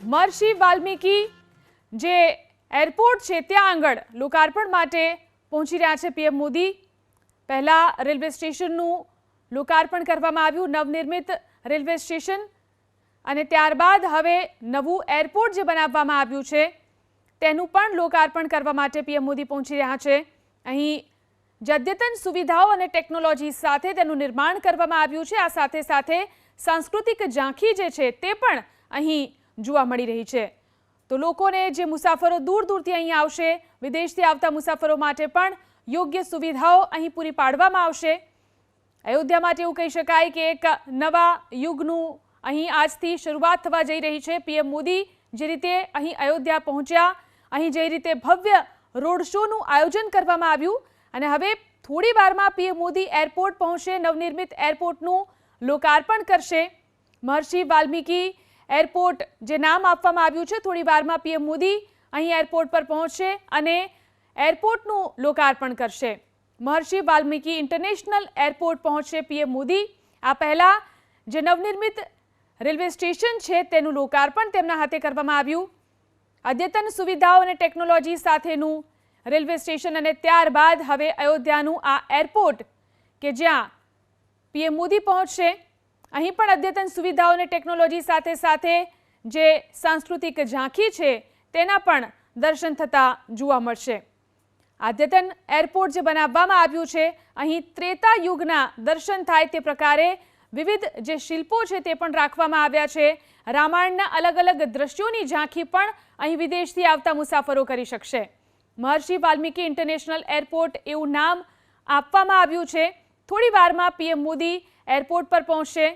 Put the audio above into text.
महर्षि वाल्मीकि जे airport है त्या आंगळ लोकार्पण माटे पहुंची रह्या छे पीएम मोदी। पहला रेलवे स्टेशनનું लोकार्पण કરવામાં આવ્યું, નવનિર્મિત રેલવે સ્ટેશન, અને ત્યારબાદ હવે નવું એરપોર્ટ જે બનાવવામાં આવ્યું છે તેનું પણ લોકાર્પણ કરવા માટે પીએમ મોદી પહોંચી રહ્યા છે। અહીં જે અદ્યતન સુવિધાઓ અને ટેકનોલોજી સાથે તેનું નિર્માણ કરવામાં આવ્યું છે, આ સાથે સાથે સાંસ્કૃતિક ઝાંખી જે છે તે પણ અહીં જોવા મળી રહી છે। તો લોકોને જે મુસાફરો દૂર દૂરથી અહીં આવશે, વિદેશથી આવતા મુસાફરો માટે પણ યોગ્ય સુવિધાઓ અહીં પૂરી પાડવામાં આવશે। અયોધ્યા માટે એવું કહી શકાય કે એક નવા યુગનું અહીં આજથી શરૂઆત થવા જઈ રહી છે। પીએમ મોદી જે રીતે અહીં અયોધ્યા પહોંચ્યા, અહીં જે રીતે ભવ્ય રોડ શોનું આયોજન કરવામાં આવ્યું, અને હવે થોડી વારમાં પીએમ મોદી એરપોર્ટ પહોંચશે, નવનિર્મિત એરપોર્ટનું લોકાર્પણ કરશે। મહર્ષિ વાલ્મીકિ એરપોર્ટ જે નામ આપવામાં આવ્યું છે, થોડી વારમાં પીએમ મોદી અહીં એરપોર્ટ પર પહોંચશે અને એરપોર્ટનું લોકાર્પણ કરશે। महर्षि वाल्मीकि इंटरनेशनल एरपोर्ट पहुंचे पीएम मोदी। आ पहला जे नवनिर्मित रेलवे स्टेशन है तेनु लोकार्पण तेमना हाथे करवामां आव्युं। अद्यतन सुविधाओं और टेक्नोलॉजी साथेनु रेलवे स्टेशन और त्यारबाद हवे अयोध्यानु आ एरपोर्ट के ज्यां पीएम मोदी पहुंचशे। अहीं पण अद्यतन सुविधाओं और टेक्नोलॉजी साथे साथे जे सांस्कृतिक झांकी है तेना पण दर्शन थता जोवा मळशे। अद्यतन एरपोर्ट जे बनाववामां आव्युं छे, અહીં ત્રેતા યુગના દર્શન થાય તે પ્રકારે વિવિધ જે શિલ્પો છે તે પણ રાખવામાં આવ્યા છે। રામાયણના અલગ અલગ દ્રશ્યોની ઝાંખી પણ અહીં વિદેશથી આવતા મુસાફરો કરી શકશે। મહર્ષિ વાલ્મીકિ ઇન્ટરનેશનલ એરપોર્ટ એવું નામ આપવામાં આવ્યું છે। થોડી વારમાં પીએમ મોદી એરપોર્ટ પર પહોંચશે।